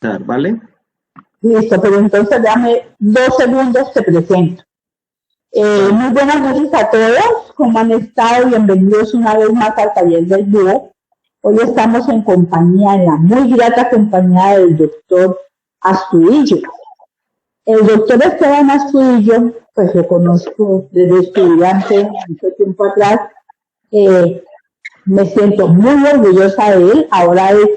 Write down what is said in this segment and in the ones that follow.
¿vale? Listo, pero entonces dame 2 segundos, te presento. Vale. Muy buenas noches a todos, ¿cómo han estado? Bienvenidos una vez más al taller del búho. Hoy estamos en la muy grata compañía del doctor Astudillo. El doctor Esteban Astudillo, pues lo conozco desde estudiante, mucho tiempo atrás. Me siento muy orgullosa de él. Ahora es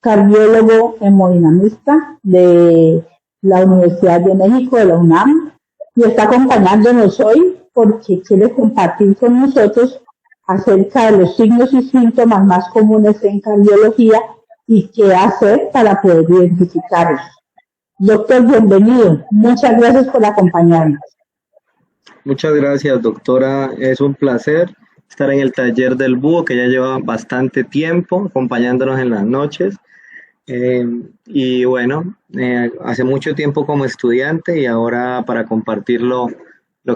cardiólogo hemodinamista de la Universidad de México, de la UNAM, y está acompañándonos hoy porque quiere compartir con nosotros acerca de los signos y síntomas más comunes en cardiología y qué hacer para poder identificarlos. Doctor, bienvenido. Muchas gracias por acompañarnos. Muchas gracias, doctora. Es un placer estar en el taller del búho, que ya lleva bastante tiempo acompañándonos en las noches. Y bueno, hace mucho tiempo como estudiante y ahora para compartir lo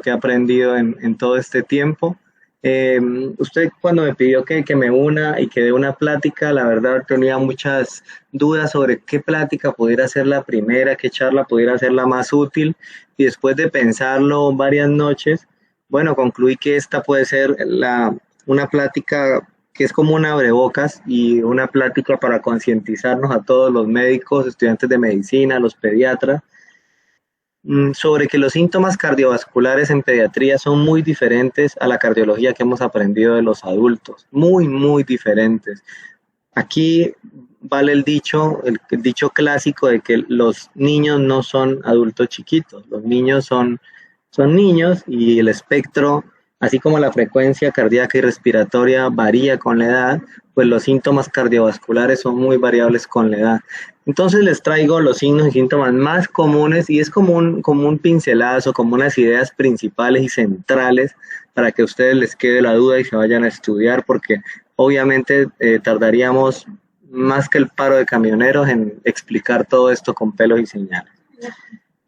que he aprendido en todo este tiempo. Usted cuando me pidió que me una y que dé una plática, la verdad tenía muchas dudas sobre qué plática pudiera ser la primera, qué charla pudiera ser la más útil, y después de pensarlo varias noches, bueno, concluí que esta puede ser una plática que es como un abrebocas y una plática para concientizarnos a todos los médicos, estudiantes de medicina, los pediatras, sobre que los síntomas cardiovasculares en pediatría son muy diferentes a la cardiología que hemos aprendido de los adultos, muy, muy diferentes. Aquí vale el dicho clásico de que los niños no son adultos chiquitos, los niños son niños, y el espectro, así como la frecuencia cardíaca y respiratoria varía con la edad, pues los síntomas cardiovasculares son muy variables con la edad. Entonces les traigo los signos y síntomas más comunes, y es como un pincelazo, como unas ideas principales y centrales para que a ustedes les quede la duda y se vayan a estudiar, porque obviamente tardaríamos más que el paro de camioneros en explicar todo esto con pelos y señales.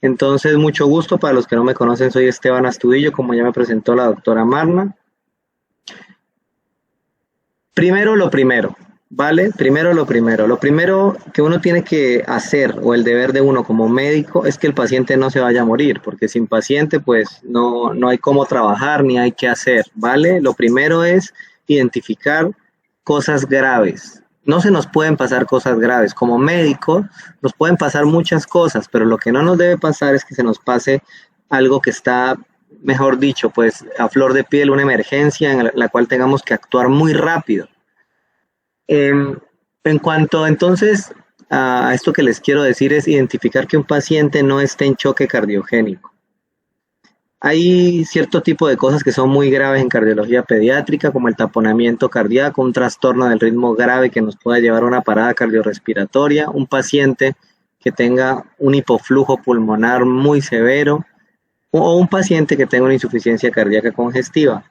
Entonces, mucho gusto. Para los que no me conocen, soy Esteban Astudillo, como ya me presentó la doctora Marna. Primero lo primero, ¿vale? Primero lo primero. Lo primero que uno tiene que hacer, o el deber de uno como médico, es que el paciente no se vaya a morir, porque sin paciente, pues, no hay cómo trabajar ni hay qué hacer, ¿vale? Lo primero es identificar cosas graves. No se nos pueden pasar cosas graves. Como médicos nos pueden pasar muchas cosas, pero lo que no nos debe pasar es que se nos pase algo que está, mejor dicho, pues a flor de piel, una emergencia en la cual tengamos que actuar muy rápido. En cuanto entonces a esto que les quiero decir, es identificar que un paciente no esté en choque cardiogénico. Hay cierto tipo de cosas que son muy graves en cardiología pediátrica, como el taponamiento cardíaco, un trastorno del ritmo grave que nos pueda llevar a una parada cardiorrespiratoria, un paciente que tenga un hipoflujo pulmonar muy severo, o un paciente que tenga una insuficiencia cardíaca congestiva.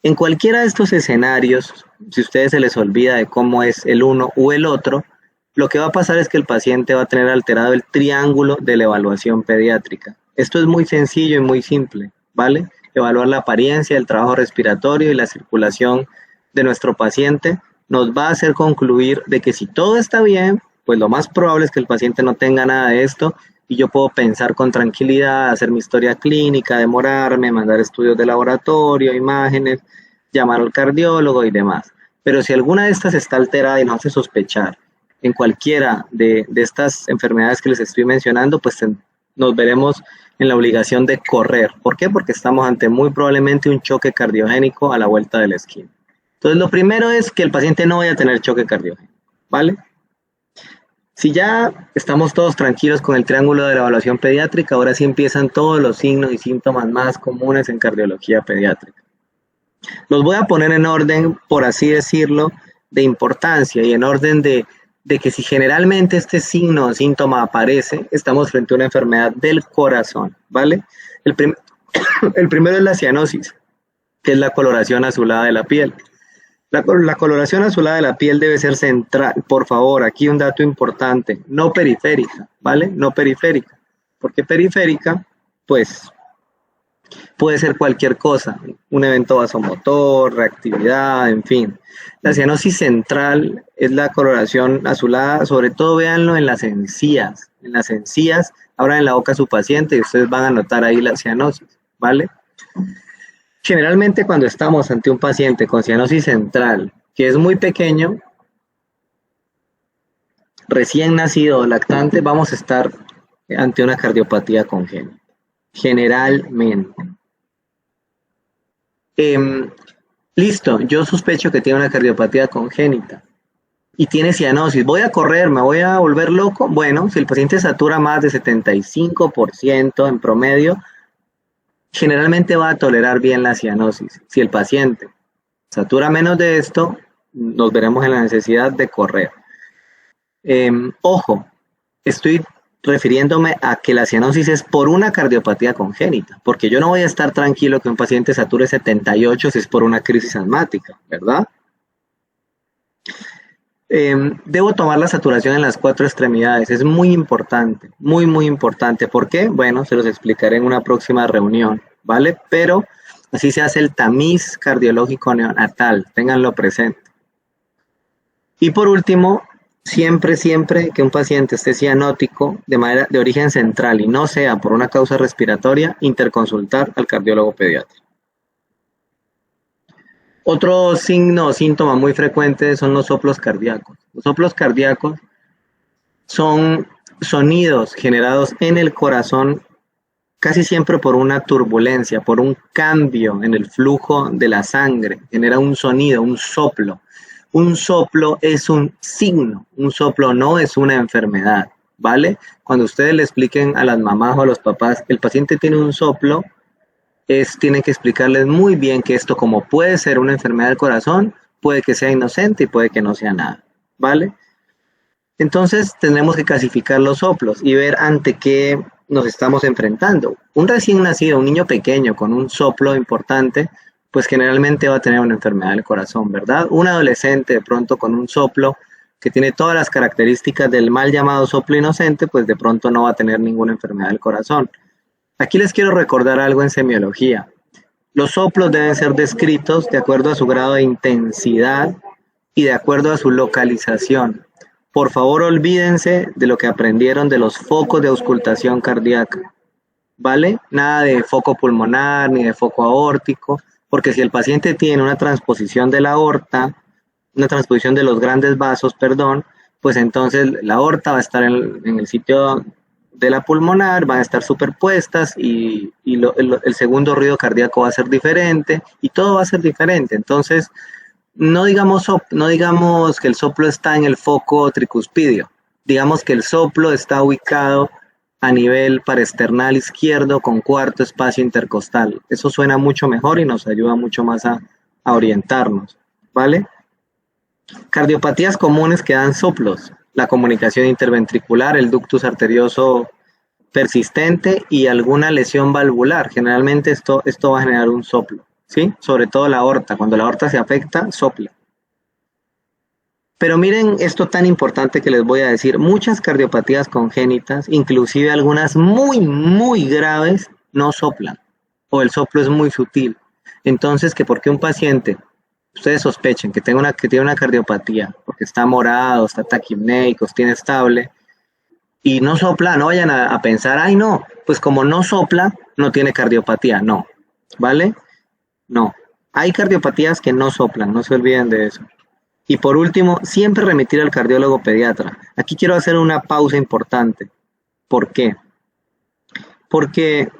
En cualquiera de estos escenarios, si a ustedes se les olvida de cómo es el uno u el otro, lo que va a pasar es que el paciente va a tener alterado el triángulo de la evaluación pediátrica. Esto es muy sencillo y muy simple, ¿vale? Evaluar la apariencia, el trabajo respiratorio y la circulación de nuestro paciente nos va a hacer concluir de que si todo está bien, pues lo más probable es que el paciente no tenga nada de esto, y yo puedo pensar con tranquilidad, hacer mi historia clínica, demorarme, mandar estudios de laboratorio, imágenes, llamar al cardiólogo y demás. Pero si alguna de estas está alterada y nos hace sospechar en cualquiera de estas enfermedades que les estoy mencionando, pues nos veremos en la obligación de correr. ¿Por qué? Porque estamos ante muy probablemente un choque cardiogénico a la vuelta de la esquina. Entonces, lo primero es que el paciente no vaya a tener choque cardiogénico, ¿vale? Si ya estamos todos tranquilos con el triángulo de la evaluación pediátrica, ahora sí empiezan todos los signos y síntomas más comunes en cardiología pediátrica. Los voy a poner en orden, por así decirlo, de importancia, y en orden de que si generalmente este signo o síntoma aparece, estamos frente a una enfermedad del corazón, ¿vale? El primero es la cianosis, que es la coloración azulada de la piel. La coloración azulada de la piel debe ser central. Por favor, aquí un dato importante: no periférica, ¿vale? No periférica. ¿Por qué periférica? Pues puede ser cualquier cosa, un evento vasomotor, reactividad, en fin. La cianosis central es la coloración azulada, sobre todo véanlo en las encías. En las encías, abran la boca a su paciente y ustedes van a notar ahí la cianosis, ¿vale? Generalmente cuando estamos ante un paciente con cianosis central, que es muy pequeño, recién nacido o lactante, vamos a estar ante una cardiopatía congénita. Generalmente. Listo, yo sospecho que tiene una cardiopatía congénita y tiene cianosis. Voy a correr, me voy a volver loco. Bueno, si el paciente satura más de 75% en promedio, generalmente va a tolerar bien la cianosis. Si el paciente satura menos de esto, nos veremos en la necesidad de correr. Ojo, estoy refiriéndome a que la cianosis es por una cardiopatía congénita, porque yo no voy a estar tranquilo que un paciente sature 78 si es por una crisis asmática, ¿verdad? Debo tomar la saturación en las 4 extremidades, es muy importante, muy, muy importante. ¿Por qué? Bueno, se los explicaré en una próxima reunión, ¿vale? Pero así se hace el tamiz cardiológico neonatal, ténganlo presente. Y por último, siempre que un paciente esté cianótico de origen central y no sea por una causa respiratoria, interconsultar al cardiólogo pediatra. Otro signo o síntoma muy frecuente son los soplos cardíacos. Los soplos cardíacos son sonidos generados en el corazón casi siempre por una turbulencia, por un cambio en el flujo de la sangre. Genera un sonido, un soplo. Un soplo es un signo, un soplo no es una enfermedad, ¿vale? Cuando ustedes le expliquen a las mamás o a los papás, el paciente tiene un soplo, tienen que explicarles muy bien que esto, como puede ser una enfermedad del corazón, puede que sea inocente y puede que no sea nada, ¿vale? Entonces tendremos que clasificar los soplos y ver ante qué nos estamos enfrentando. Un recién nacido, un niño pequeño con un soplo importante, pues generalmente va a tener una enfermedad del corazón, ¿verdad? Un adolescente de pronto con un soplo que tiene todas las características del mal llamado soplo inocente, pues de pronto no va a tener ninguna enfermedad del corazón. Aquí les quiero recordar algo en semiología. Los soplos deben ser descritos de acuerdo a su grado de intensidad y de acuerdo a su localización. Por favor, olvídense de lo que aprendieron de los focos de auscultación cardíaca, ¿vale? Nada de foco pulmonar ni de foco aórtico. Porque si el paciente tiene una transposición de la aorta, una transposición de los grandes vasos, perdón, pues entonces la aorta va a estar en el sitio de la pulmonar, van a estar superpuestas y el segundo ruido cardíaco va a ser diferente y todo va a ser diferente. Entonces, no digamos que el soplo está en el foco tricuspidio, digamos que el soplo está ubicado a nivel paraesternal izquierdo con cuarto espacio intercostal. Eso suena mucho mejor y nos ayuda mucho más a orientarnos, ¿vale? Cardiopatías comunes que dan soplos, la comunicación interventricular, el ductus arterioso persistente y alguna lesión valvular. Generalmente esto va a generar un soplo, ¿sí? Sobre todo la aorta. Cuando la aorta se afecta, sopla. Pero miren esto tan importante que les voy a decir, muchas cardiopatías congénitas, inclusive algunas muy, muy graves, no soplan, o el soplo es muy sutil. Entonces, que porque un paciente, ustedes sospechen que tiene una cardiopatía, porque está morado, está taquipnéico, tiene estable, y no sopla, no vayan a pensar, ay no, pues como no sopla, no tiene cardiopatía, no, ¿vale? No, hay cardiopatías que no soplan, no se olviden de eso. Y por último, siempre remitir al cardiólogo pediatra. Aquí quiero hacer una pausa importante. ¿Por qué? Porque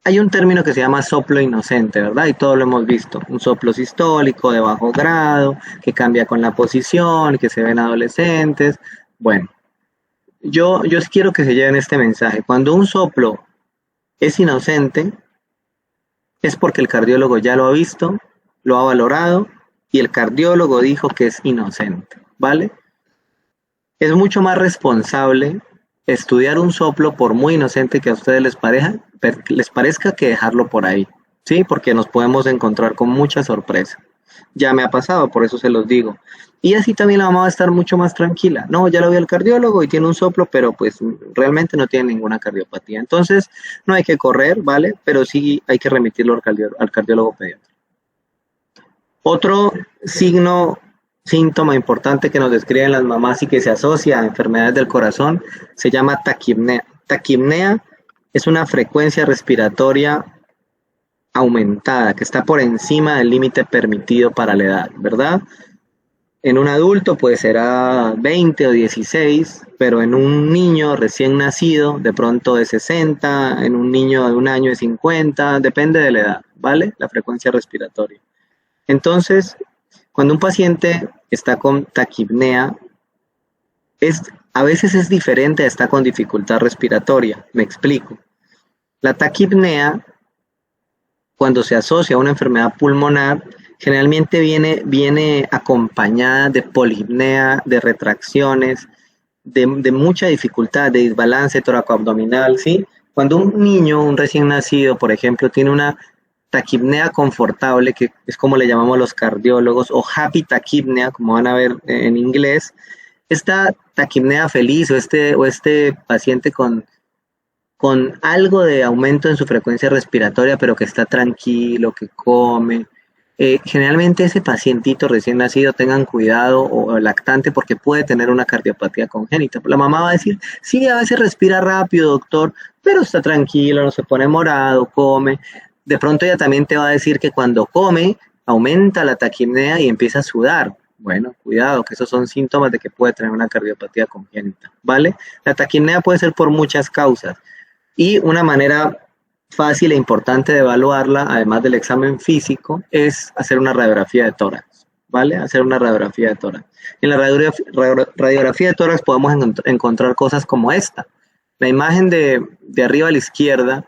hay un término que se llama soplo inocente, ¿verdad? Y todos lo hemos visto. Un soplo sistólico de bajo grado, que cambia con la posición, que se ven adolescentes. Bueno, yo quiero que se lleven este mensaje. Cuando un soplo es inocente, es porque el cardiólogo ya lo ha visto, lo ha valorado, y el cardiólogo dijo que es inocente, ¿vale? Es mucho más responsable estudiar un soplo por muy inocente que a ustedes les parezca que dejarlo por ahí, ¿sí? Porque nos podemos encontrar con mucha sorpresa. Ya me ha pasado, por eso se los digo. Y así también la mamá va a estar mucho más tranquila. No, ya lo vi al cardiólogo y tiene un soplo, pero pues realmente no tiene ninguna cardiopatía. Entonces, no hay que correr, ¿vale? Pero sí hay que remitirlo al cardiólogo pediatra. Otro síntoma importante que nos describen las mamás y que se asocia a enfermedades del corazón se llama taquipnea. Taquipnea es una frecuencia respiratoria aumentada que está por encima del límite permitido para la edad, ¿verdad? En un adulto pues será 20 o 16, pero en un niño recién nacido de pronto de 60, en un niño de un año de 50, depende de la edad, ¿vale? La frecuencia respiratoria. Entonces, cuando un paciente está con taquipnea, a veces es diferente a estar con dificultad respiratoria. Me explico. La taquipnea, cuando se asocia a una enfermedad pulmonar, generalmente viene acompañada de polipnea, de retracciones, de mucha dificultad, de desbalance toracoabdominal, ¿sí? Cuando un niño, un recién nacido, por ejemplo, tiene una taquipnea confortable, que es como le llamamos los cardiólogos, o happy taquipnea, como van a ver en inglés, esta taquipnea feliz o este paciente con algo de aumento en su frecuencia respiratoria, pero que está tranquilo, que come. Generalmente ese pacientito recién nacido, tengan cuidado, o lactante, porque puede tener una cardiopatía congénita. La mamá va a decir, sí, a veces respira rápido, doctor, pero está tranquilo, no se pone morado, come. De pronto ella también te va a decir que cuando come, aumenta la taquipnea y empieza a sudar. Bueno, cuidado, que esos son síntomas de que puede tener una cardiopatía congénita, ¿vale? La taquipnea puede ser por muchas causas. Y una manera fácil e importante de evaluarla, además del examen físico, es hacer una radiografía de tórax, ¿vale? Hacer una radiografía de tórax. En la radiografía de tórax podemos encontrar cosas como esta. La imagen de arriba a la izquierda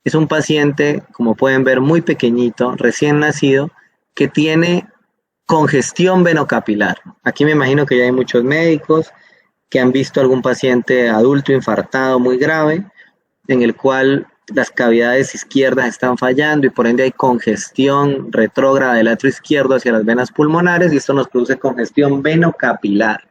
es un paciente, como pueden ver, muy pequeñito, recién nacido, que tiene congestión venocapilar. Aquí me imagino que ya hay muchos médicos que han visto algún paciente adulto infartado muy grave, en el cual las cavidades izquierdas están fallando y por ende hay congestión retrógrada del atrio izquierdo hacia las venas pulmonares y esto nos produce congestión venocapilar.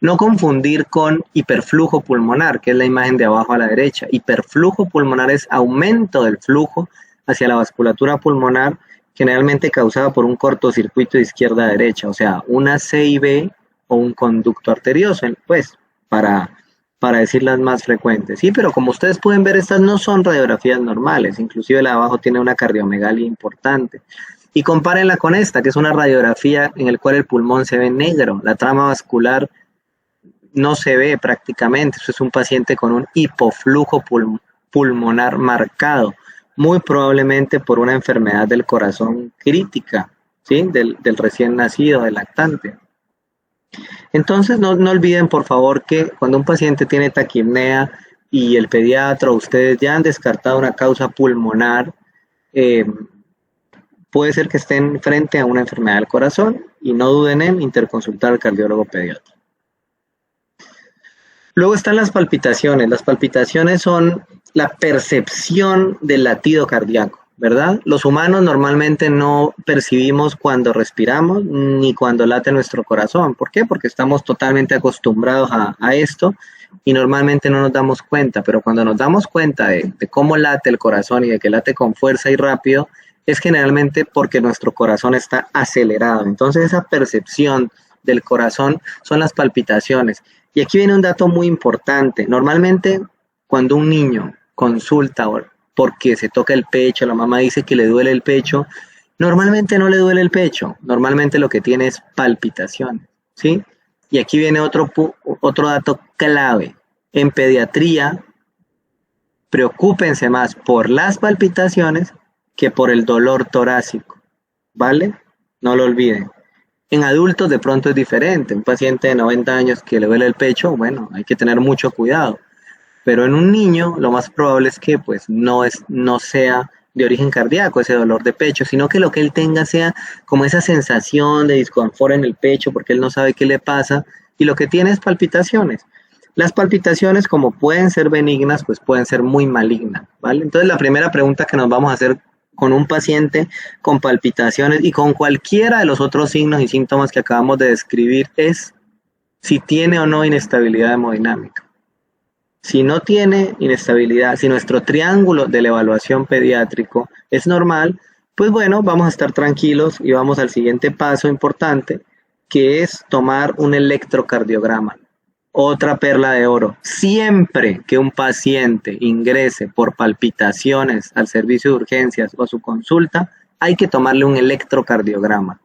No confundir con hiperflujo pulmonar, que es la imagen de abajo a la derecha. Hiperflujo pulmonar es aumento del flujo hacia la vasculatura pulmonar, generalmente causado por un cortocircuito de izquierda a derecha, o sea, una CIB o un conducto arterioso, pues, para decir las más frecuentes. Sí, pero como ustedes pueden ver, estas no son radiografías normales, inclusive la de abajo tiene una cardiomegalia importante. Y compárenla con esta, que es una radiografía en la cual el pulmón se ve negro, la trama vascular no se ve prácticamente. Eso es un paciente con un hipoflujo pulmonar marcado, muy probablemente por una enfermedad del corazón crítica, ¿sí? Del recién nacido, del lactante. Entonces no olviden por favor que cuando un paciente tiene taquipnea y el pediatra o ustedes ya han descartado una causa pulmonar, puede ser que estén frente a una enfermedad del corazón y no duden en interconsultar al cardiólogo pediatra. Luego están las palpitaciones. Las palpitaciones son la percepción del latido cardíaco, ¿verdad? Los humanos normalmente no percibimos cuando respiramos ni cuando late nuestro corazón. ¿Por qué? Porque estamos totalmente acostumbrados a esto y normalmente no nos damos cuenta, pero cuando nos damos cuenta de cómo late el corazón y de que late con fuerza y rápido, es generalmente porque nuestro corazón está acelerado. Entonces esa percepción del corazón son las palpitaciones. Y aquí viene un dato muy importante. Normalmente cuando un niño consulta porque se toca el pecho, la mamá dice que le duele el pecho, normalmente no le duele el pecho, normalmente lo que tiene es palpitaciones, ¿sí? Y aquí viene otro dato clave. En pediatría, preocúpense más por las palpitaciones que por el dolor torácico, ¿vale? No lo olviden. En adultos de pronto es diferente. Un paciente de 90 años que le duele el pecho, bueno, hay que tener mucho cuidado. Pero en un niño lo más probable es que pues no sea de origen cardíaco ese dolor de pecho, sino que lo que él tenga sea como esa sensación de disconfort en el pecho porque él no sabe qué le pasa y lo que tiene es palpitaciones. Las palpitaciones, como pueden ser benignas, pues pueden ser muy malignas, ¿vale? Entonces la primera pregunta que nos vamos a hacer con un paciente con palpitaciones y con cualquiera de los otros signos y síntomas que acabamos de describir es si tiene o no inestabilidad hemodinámica. Si no tiene inestabilidad, si nuestro triángulo de la evaluación pediátrico es normal, pues bueno, vamos a estar tranquilos y vamos al siguiente paso importante, que es tomar un electrocardiograma. Otra perla de oro. Siempre que un paciente ingrese por palpitaciones al servicio de urgencias o a su consulta, hay que tomarle un electrocardiograma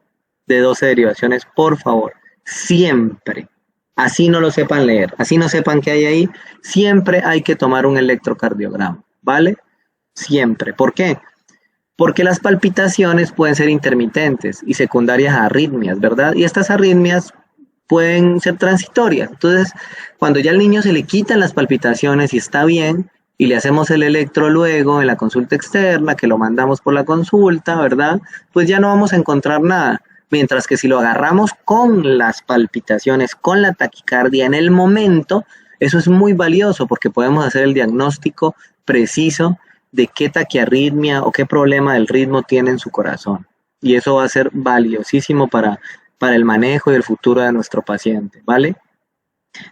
de 12 derivaciones, por favor. Siempre. Así no lo sepan leer, así no sepan qué hay ahí, siempre hay que tomar un electrocardiograma, ¿vale? Siempre. ¿Por qué? Porque las palpitaciones pueden ser intermitentes y secundarias a arritmias, ¿verdad? Y estas arritmias pueden ser transitorias. Entonces, cuando ya al niño se le quitan las palpitaciones y está bien, y le hacemos el electro luego en la consulta externa, que lo mandamos por la consulta, ¿verdad? Pues ya no vamos a encontrar nada. Mientras que si lo agarramos con las palpitaciones, con la taquicardia en el momento, eso es muy valioso porque podemos hacer el diagnóstico preciso de qué taquiarritmia o qué problema del ritmo tiene en su corazón. Y eso va a ser valiosísimo para el manejo y el futuro de nuestro paciente, ¿vale?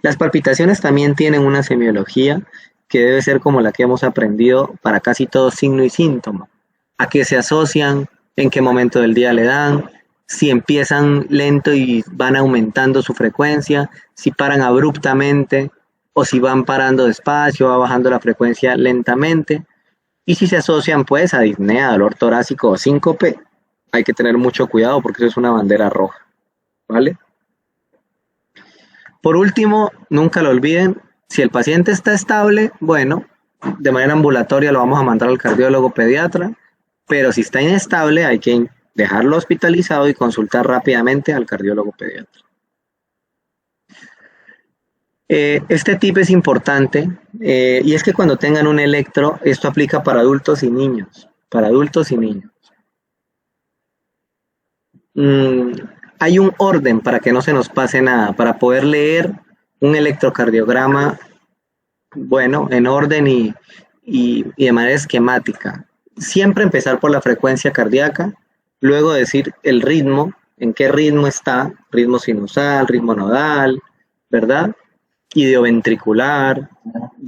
Las palpitaciones también tienen una semiología que debe ser como la que hemos aprendido para casi todo signo y síntoma. ¿A qué se asocian? ¿En qué momento del día le dan? Si empiezan lento y van aumentando su frecuencia, si paran abruptamente o si van parando despacio, va bajando la frecuencia lentamente. Y si se asocian pues a disnea, dolor torácico o síncope, hay que tener mucho cuidado porque eso es una bandera roja, ¿vale? Por último, nunca lo olviden, si el paciente está estable, bueno, de manera ambulatoria lo vamos a mandar al cardiólogo pediatra, pero si está inestable hay que dejarlo hospitalizado y consultar rápidamente al cardiólogo pediatra. Este tip es importante y es que cuando tengan un electro, esto aplica para adultos y niños, Hay un orden para que no se nos pase nada, para poder leer un electrocardiograma, bueno, en orden y de manera esquemática. Siempre empezar por la frecuencia cardíaca, luego decir el ritmo, en qué ritmo está, ritmo sinusal, ritmo nodal, ¿verdad? Idioventricular,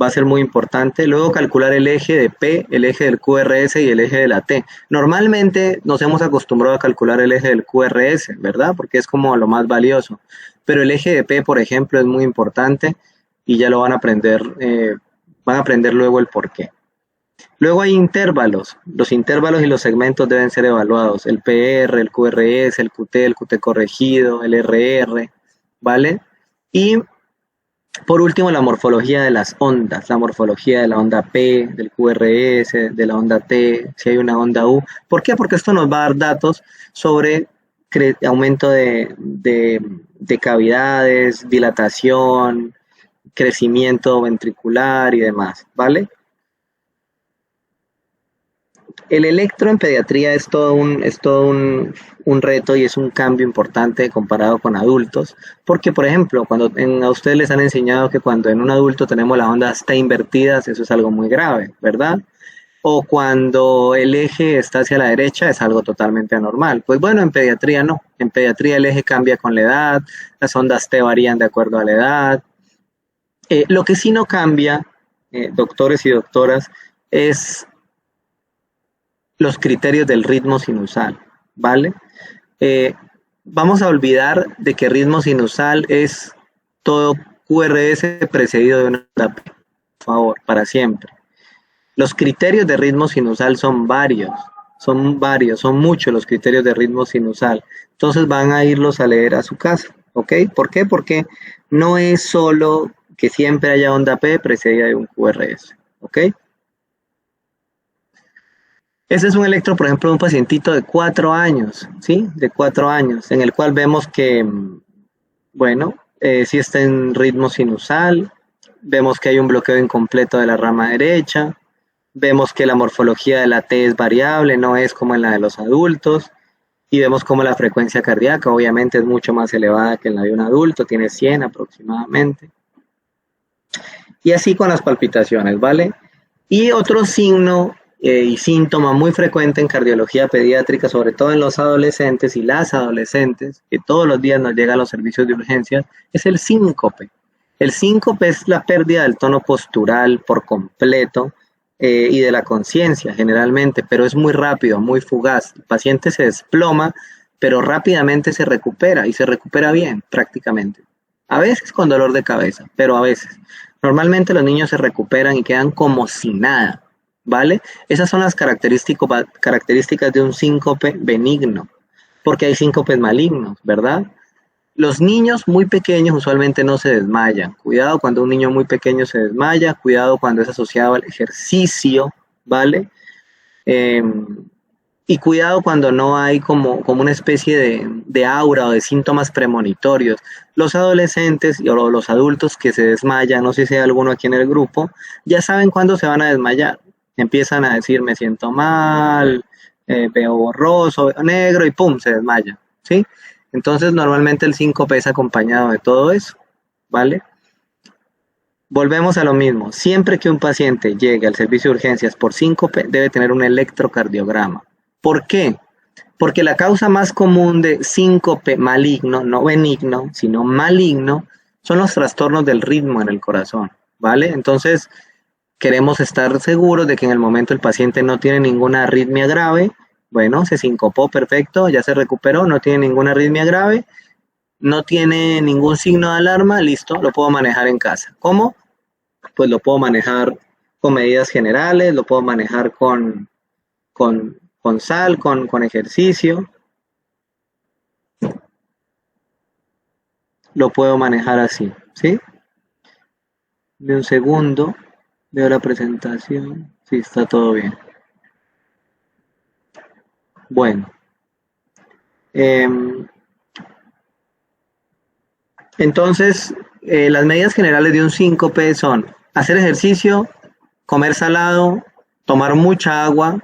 va a ser muy importante. Luego calcular el eje de P, el eje del QRS y el eje de la T. Normalmente nos hemos acostumbrado a calcular el eje del QRS, ¿verdad? Porque es como lo más valioso. Pero el eje de P, por ejemplo, es muy importante y ya lo van a aprender luego el porqué. Luego hay intervalos. Los intervalos y los segmentos deben ser evaluados. El PR, el QRS, el QT corregido, el RR, ¿vale? Y por último, la morfología de las ondas, la morfología de la onda P, del QRS, de la onda T, si hay una onda U. ¿Por qué? Porque esto nos va a dar datos sobre aumento de cavidades, dilatación, crecimiento ventricular y demás, ¿vale? El electro en pediatría es todo un reto y es un cambio importante comparado con adultos, porque por ejemplo, cuando a ustedes les han enseñado que cuando en un adulto tenemos las ondas T invertidas, eso es algo muy grave, ¿verdad? O cuando el eje está hacia la derecha es algo totalmente anormal. Pues bueno, en pediatría no, en pediatría el eje cambia con la edad, las ondas T varían de acuerdo a la edad. Lo que sí no cambia, doctores y doctoras, es los criterios del ritmo sinusal, ¿vale? Vamos a olvidar de que ritmo sinusal es todo QRS precedido de una onda P, por favor, para siempre. Los criterios de ritmo sinusal son varios, son muchos los criterios de ritmo sinusal. Entonces van a irlos a leer a su casa, ¿ok? ¿Por qué? Porque no es solo que siempre haya onda P precedida de un QRS, ¿ok? Ese es un electro, por ejemplo, de un pacientito de 4 años, ¿sí? De 4 años, en el cual vemos que, bueno, sí está en ritmo sinusal, vemos que hay un bloqueo incompleto de la rama derecha, vemos que la morfología de la T es variable, no es como en la de los adultos, y vemos como la frecuencia cardíaca obviamente es mucho más elevada que en la de un adulto, tiene 100 aproximadamente. Y así con las palpitaciones, ¿vale? Y otro signo y síntoma muy frecuente en cardiología pediátrica, sobre todo en los adolescentes y las adolescentes, que todos los días nos llegan a los servicios de urgencias, es el síncope. El síncope es la pérdida del tono postural por completo y de la conciencia generalmente, pero es muy rápido, muy fugaz. El paciente se desploma, pero rápidamente se recupera y se recupera bien prácticamente. A veces con dolor de cabeza, pero a veces. Normalmente los niños se recuperan y quedan como si nada, ¿vale? Esas son las características de un síncope benigno, porque hay síncopes malignos, ¿verdad? Los niños muy pequeños usualmente no se desmayan. Cuidado cuando un niño muy pequeño se desmaya, cuidado cuando es asociado al ejercicio, ¿vale? Y cuidado cuando no hay como una especie de aura o de síntomas premonitorios. Los adolescentes o los adultos que se desmayan, no sé si hay alguno aquí en el grupo, ya saben cuándo se van a desmayar. Empiezan a decir, me siento mal, veo borroso, veo negro y ¡pum!, se desmayan, ¿sí? Entonces, normalmente el síncope es acompañado de todo eso, ¿vale? Volvemos a lo mismo. Siempre que un paciente llegue al servicio de urgencias por síncope, debe tener un electrocardiograma. ¿Por qué? Porque la causa más común de síncope maligno, no benigno, sino maligno, son los trastornos del ritmo en el corazón, ¿vale? Entonces, queremos estar seguros de que en el momento el paciente no tiene ninguna arritmia grave. Bueno, se sincopó, perfecto, ya se recuperó, no tiene ninguna arritmia grave, no tiene ningún signo de alarma, listo, lo puedo manejar en casa. ¿Cómo? Pues lo puedo manejar con medidas generales, lo puedo manejar con sal, con ejercicio. Lo puedo manejar así, ¿sí? De un segundo, veo la presentación, sí, está todo bien. Bueno, entonces las medidas generales de un síncope son hacer ejercicio, comer salado, tomar mucha agua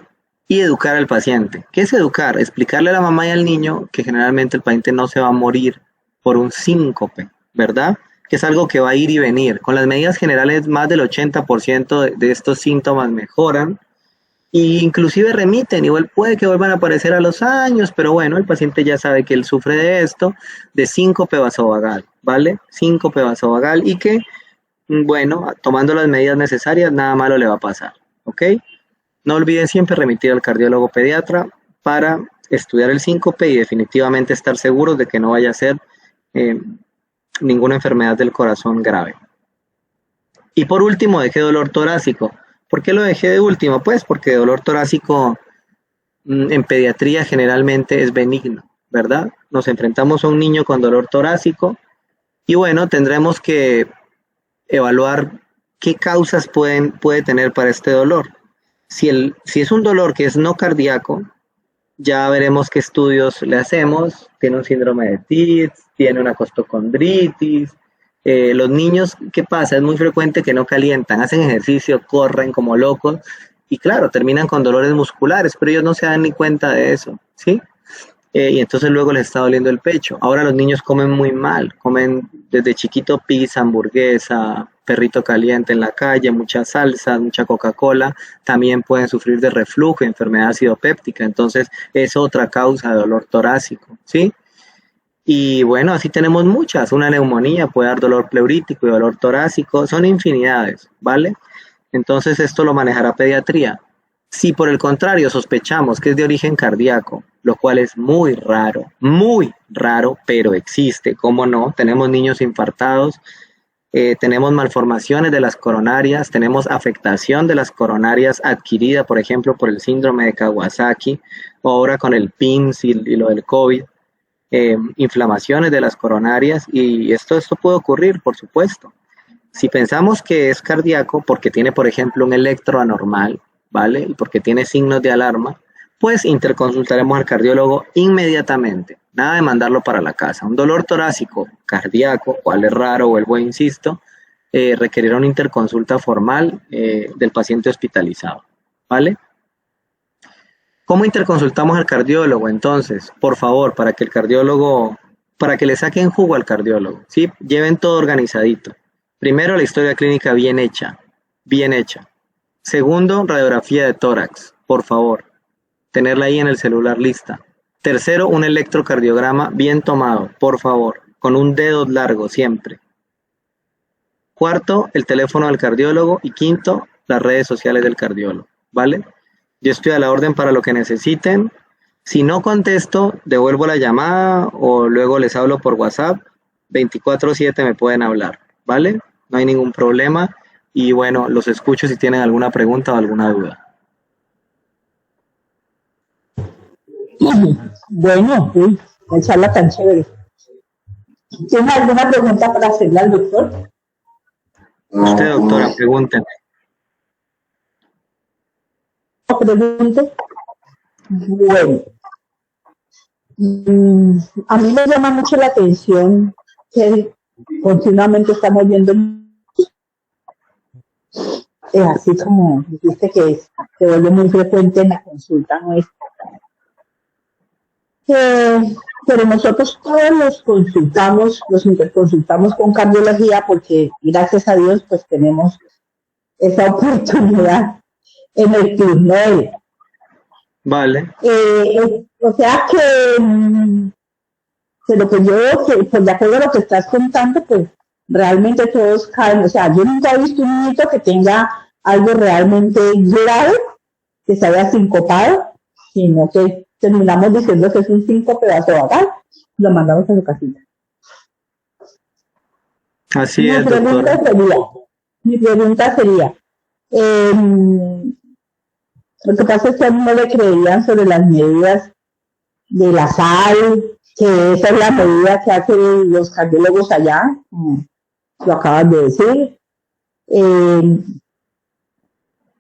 y educar al paciente. ¿Qué es educar? Explicarle a la mamá y al niño que generalmente el paciente no se va a morir por un síncope, ¿verdad? Que es algo que va a ir y venir. Con las medidas generales, más del 80% de estos síntomas mejoran e inclusive remiten, igual puede que vuelvan a aparecer a los años, pero bueno, el paciente ya sabe que él sufre de esto, de síncope vasovagal, ¿vale? Síncope vasovagal y que, bueno, tomando las medidas necesarias, nada malo le va a pasar, ¿ok? No olviden siempre remitir al cardiólogo pediatra para estudiar el síncope y definitivamente estar seguros de que no vaya a ser ninguna enfermedad del corazón grave. Y por último, dejé dolor torácico. ¿Por qué lo dejé de último? Pues porque dolor torácico en pediatría generalmente es benigno, ¿verdad? Nos enfrentamos a un niño con dolor torácico y bueno, tendremos que evaluar qué causas puede tener para este dolor. Si es un dolor que es no cardíaco, ya veremos qué estudios le hacemos. Tiene un síndrome de Tietz, tiene una costocondritis. Los niños, ¿qué pasa? Es muy frecuente que no calientan, hacen ejercicio, corren como locos y claro, terminan con dolores musculares, pero ellos no se dan ni cuenta de eso, ¿sí? Y entonces luego les está doliendo el pecho. Ahora los niños comen muy mal, comen desde chiquito pizza, hamburguesa, perrito caliente en la calle, mucha salsa, mucha Coca-Cola, también pueden sufrir de reflujo, enfermedad ácido péptica, entonces es otra causa de dolor torácico, ¿sí? Y bueno, así tenemos muchas, una neumonía puede dar dolor pleurítico y dolor torácico, son infinidades, ¿vale? Entonces esto lo manejará pediatría. Si por el contrario sospechamos que es de origen cardíaco, lo cual es muy raro, pero existe, ¿cómo no? Tenemos niños infartados, tenemos malformaciones de las coronarias, tenemos afectación de las coronarias adquirida, por ejemplo, por el síndrome de Kawasaki, o ahora con el PIMS y lo del COVID, inflamaciones de las coronarias, y esto puede ocurrir, por supuesto. Si pensamos que es cardíaco porque tiene, por ejemplo, un electro anormal, ¿vale? Y porque tiene signos de alarma, pues interconsultaremos al cardiólogo inmediatamente. Nada de mandarlo para la casa. Un dolor torácico cardíaco, cual es raro, vuelvo e insisto, requerirá una interconsulta formal del paciente hospitalizado, ¿vale? ¿Cómo interconsultamos al cardiólogo? Entonces, por favor, para que le saquen jugo al cardiólogo, ¿sí? Lleven todo organizadito. Primero, la historia clínica bien hecha, bien hecha. Segundo, radiografía de tórax, por favor, tenerla ahí en el celular lista. Tercero, un electrocardiograma bien tomado, por favor, con un dedo largo siempre. Cuarto, el teléfono del cardiólogo. Y quinto, las redes sociales del cardiólogo, ¿vale? Yo estoy a la orden para lo que necesiten. Si no contesto, devuelvo la llamada o luego les hablo por WhatsApp. 24/7 me pueden hablar, ¿vale? No hay ningún problema. Y bueno, los escucho si tienen alguna pregunta o alguna duda. Bueno, uy, qué charla tan chévere. ¿Tiene alguna pregunta para hacerle al doctor? Usted, doctora, pregúnteme. Pregunte. Bueno, a mí me llama mucho la atención que continuamente estamos viendo, así como dijiste que se vuelve muy frecuente en la consulta nuestra, pero nosotros todos los interconsultamos con cardiología porque gracias a Dios pues tenemos esa oportunidad en el Club Noel. Vale. O sea que lo que yo veo que, pues de acuerdo a lo que estás contando, pues realmente todos caen, o sea, yo nunca he visto un niño que tenga algo realmente grave, que se haya sincopado, sino que terminamos diciendo que es un síncope vasovagal, lo mandamos a su casita. Así es, doctora. Mi pregunta sería, lo que pasa es que a mí no le creían sobre las medidas de la sal, que esa es la medida que hacen los cardiólogos allá, lo acabas de decir.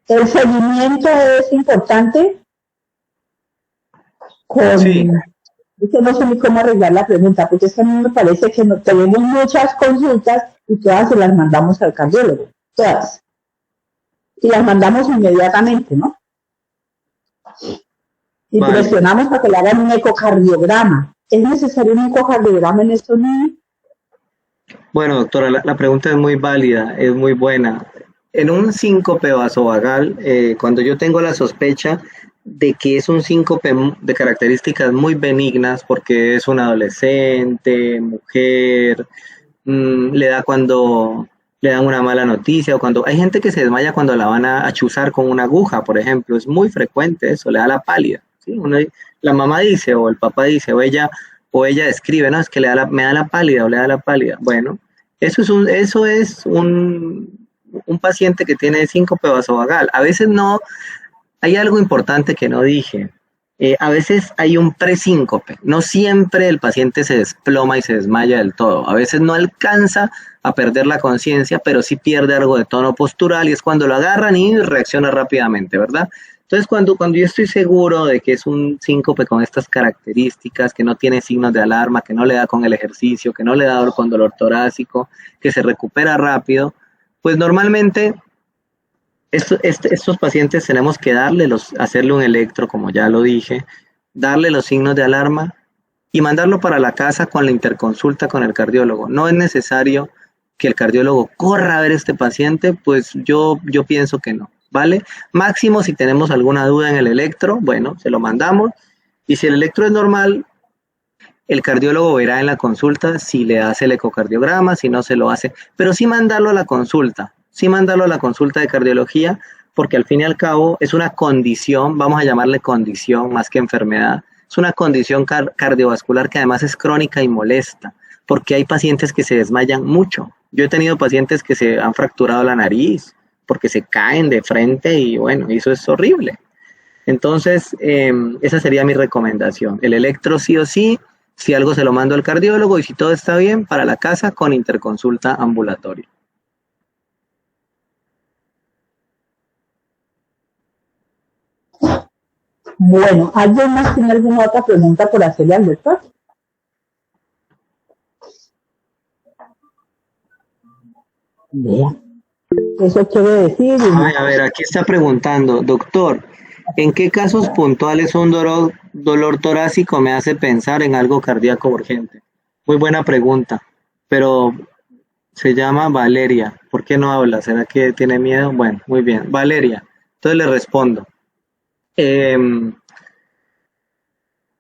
El seguimiento es importante. Sí. Es que no sé ni cómo arreglar la pregunta, porque es que a mí me parece que tenemos muchas consultas y todas se las mandamos al cardiólogo, todas. Y las mandamos inmediatamente, ¿no? Y Vale. presionamos para que le hagan un ecocardiograma. ¿Es necesario un ecocardiograma en estos niños? Bueno, doctora, la pregunta es muy válida, es muy buena. En un síncope vasovagal, cuando yo tengo la sospecha de que es un síncope de características muy benignas, porque es un adolescente, mujer, le da cuando le dan una mala noticia, o cuando hay gente que se desmaya cuando la van a chuzar con una aguja, por ejemplo, es muy frecuente eso, le da la pálida, ¿sí? La mamá dice, o el papá dice, o ella describe, no, es que me da la pálida, o le da la pálida. Bueno, eso es un paciente que tiene síncope vasovagal. A veces no, hay algo importante que no dije. A veces hay un presíncope. No siempre el paciente se desploma y se desmaya del todo. A veces no alcanza a perder la conciencia, pero sí pierde algo de tono postural y es cuando lo agarran y reacciona rápidamente, ¿verdad? Entonces, cuando yo estoy seguro de que es un síncope con estas características, que no tiene signos de alarma, que no le da con el ejercicio, que no le da con dolor torácico, que se recupera rápido, pues normalmente estos pacientes tenemos que hacerle un electro, como ya lo dije, darle los signos de alarma y mandarlo para la casa con la interconsulta con el cardiólogo. No es necesario que el cardiólogo corra a ver a este paciente, pues yo pienso que no, ¿vale? Máximo si tenemos alguna duda en el electro, bueno, se lo mandamos, y si el electro es normal, el cardiólogo verá en la consulta si le hace el ecocardiograma, si no se lo hace, pero sí mandarlo a la consulta de cardiología, porque al fin y al cabo es una condición, vamos a llamarle condición más que enfermedad, es una condición cardiovascular que además es crónica y molesta, porque hay pacientes que se desmayan mucho. Yo he tenido pacientes que se han fracturado la nariz porque se caen de frente y bueno, eso es horrible. Entonces, esa sería mi recomendación. El electro sí o sí, si algo se lo mando al cardiólogo y si todo está bien, para la casa con interconsulta ambulatoria. Bueno, ¿alguien más tiene alguna otra pregunta por hacerle al doctor? Vea. Eso quiere decir... A ver, aquí está preguntando, doctor, ¿en qué casos puntuales un dolor torácico me hace pensar en algo cardíaco urgente? Muy buena pregunta, pero se llama Valeria. ¿Por qué no habla? ¿Será que tiene miedo? Bueno, muy bien. Valeria, Entonces le respondo.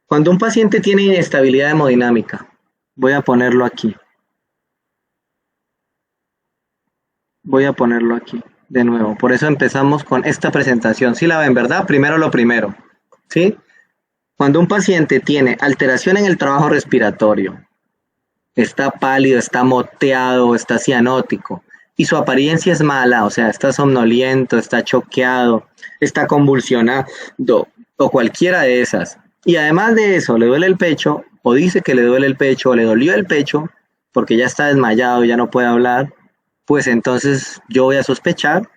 Cuando un paciente tiene inestabilidad hemodinámica, voy a ponerlo aquí. Voy a ponerlo aquí de nuevo. Por eso empezamos con esta presentación. ¿Sí la ven, verdad? Primero lo primero. ¿Sí? Cuando un paciente tiene alteración en el trabajo respiratorio, está pálido, está moteado, está cianótico, y su apariencia es mala, o sea, está somnoliento, está choqueado, está convulsionado, o cualquiera de esas. Y además de eso, le duele el pecho, o dice que le duele el pecho, o le dolió el pecho, porque ya está desmayado, ya no puede hablar, pues entonces yo voy a sospechar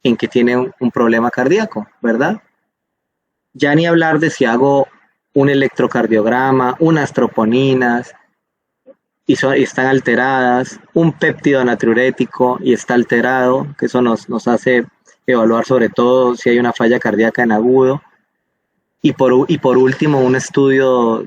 en que tiene un problema cardíaco, ¿verdad? Ya ni hablar de si hago un electrocardiograma, unas troponinas, y están alteradas, un péptido natriurético y está alterado, que eso nos hace evaluar sobre todo si hay una falla cardíaca en agudo, y por último un estudio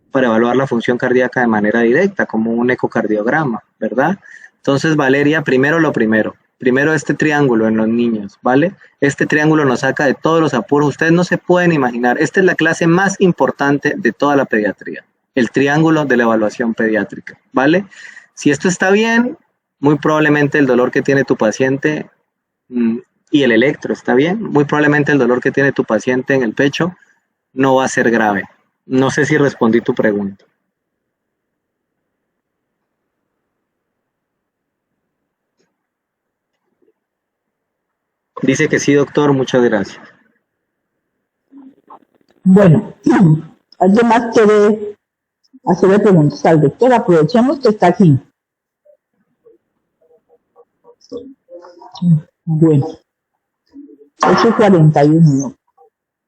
para evaluar la función cardíaca de manera directa, como un ecocardiograma, ¿verdad? Entonces, Valeria, primero lo primero. Primero este triángulo en los niños, ¿vale? Este triángulo nos saca de todos los apuros. Ustedes no se pueden imaginar. Esta es la clase más importante de toda la pediatría. El triángulo de la evaluación pediátrica, ¿vale? Si esto está bien, muy probablemente el dolor que tiene tu paciente y el electro está bien, muy probablemente el dolor que tiene tu paciente en el pecho no va a ser grave. No sé si respondí tu pregunta. Dice que sí, doctor, muchas gracias. Bueno, ¿alguien más quiere hacerle preguntas al doctor? Aprovechemos que está aquí. Bueno, 8:41.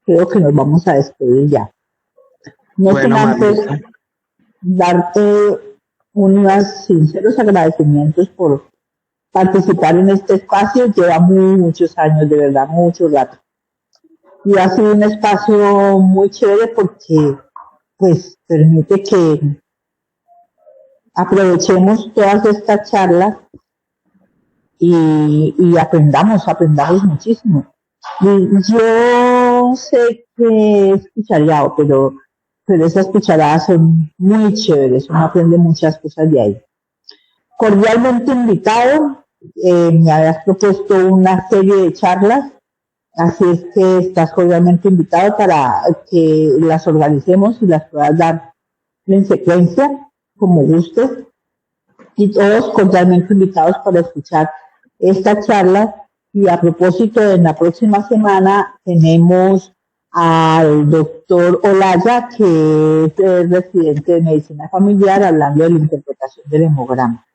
Creo que nos vamos a despedir ya. No sin antes darte unos sinceros agradecimientos por participar en este espacio. Lleva muchos años, de verdad, mucho rato. Y ha sido un espacio muy chévere porque pues permite que aprovechemos todas estas charlas y aprendamos muchísimo. Y yo sé que es cuchareado, pero esas cucharadas son muy chéveres, uno aprende muchas cosas de ahí. Cordialmente invitado, me habías propuesto una serie de charlas, así es que estás cordialmente invitado para que las organicemos y las puedas dar en secuencia, como gustes, y todos cordialmente invitados para escuchar esta charla. Y a propósito, en la próxima semana tenemos al doctor Olaya, que es residente de medicina familiar, hablando de la interpretación del hemograma.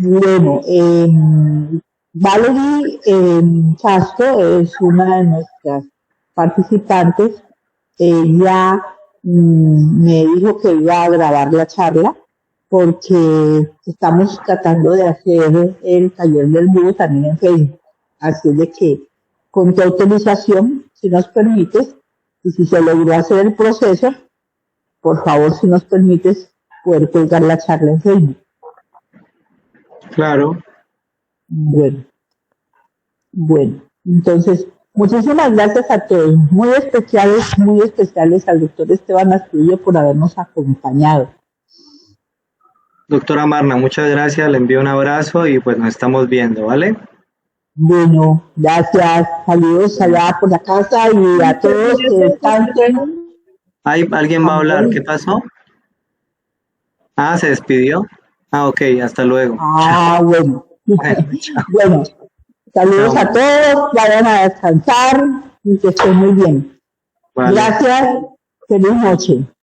Bueno, Valerie Castro es una de nuestras participantes. Ella me dijo que iba a grabar la charla porque estamos tratando de hacer el taller del búho también en Facebook. Así de que, con tu autorización, si nos permites, y si se logró hacer el proceso, por favor, si nos permites, poder colgar la charla en Facebook. Claro. Bueno, entonces, muchísimas gracias a todos, muy especiales al doctor Esteban Astudillo por habernos acompañado. Doctora Marna, muchas gracias, le envío un abrazo y pues nos estamos viendo, ¿vale? Bueno, gracias, saludos allá por la casa y a todos que descansen. ¿Alguien va a hablar? ¿Qué pasó? Se despidió. Ok, hasta luego. Bueno. Bueno, saludos a todos, vayan a descansar y que estén muy bien. Vale. Gracias, feliz noche.